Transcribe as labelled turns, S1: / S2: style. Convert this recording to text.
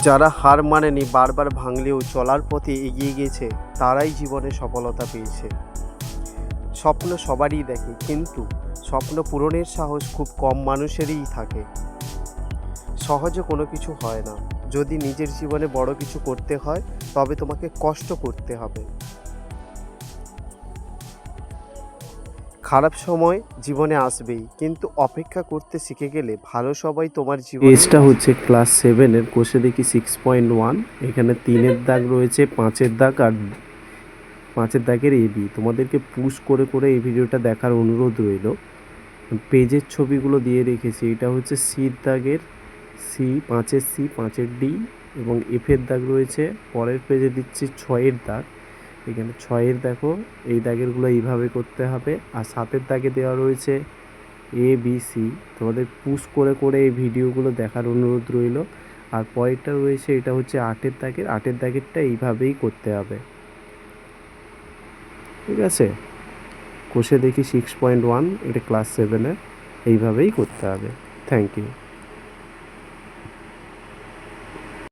S1: যারা হার মানেনি, বারবার ভাঙলেও চলার পথে এগিয়ে গেছে, তারাই জীবনে সফলতা পেয়েছে। স্বপ্ন সবারই দেখে, কিন্তু স্বপ্ন পূরণের সাহস খুব কম মানুষেরই থাকে। সহজে কোনো কিছু হয় না। যদি নিজের জীবনে বড় কিছু করতে হয়, তবে তোমাকে কষ্ট করতে হবে। খারাপ সময় জীবনে আসবেই, কিন্তু অপেক্ষা করতে শিখে গেলে ভালো সময় তোমার জীবনে
S2: পেজটা হচ্ছে ক্লাস 7-এর, কোষে দেখি 6.1। এখানে 3-এর দাগ রয়েছে, 5-এর দাগ আর 5-এর দাগের এবি। তোমাদেরকে পুশ করে করে এই ভিডিওটা দেখার অনুরোধ রইল। পেজের ছবিগুলো দিয়ে রেখেছি। এটা হচ্ছে সির দাগের সি, 5-এর সি, 5-এর ডি এবং এফের দাগ রয়েছে। পরের পেজে দিচ্ছি 6-এর দাগ। এখানে 6-এর দেখো, এই দাগেরগুলো এইভাবে করতে হবে। আর 7-এর দাগে দেওয়া রয়েছে এ বি সি। তোমাদের পুশ করে করে এই ভিডিওগুলো দেখার অনুরোধ রইল। আর পরেরটা রয়েছে, এটা হচ্ছে 8-এর দাগের। 8-এর দাগেরটা এইভাবেই করতে হবে, ঠিক আছে? কোষে দেখি 6.1, এটা ক্লাস 7-এর, এইভাবেই করতে হবে। Thank you.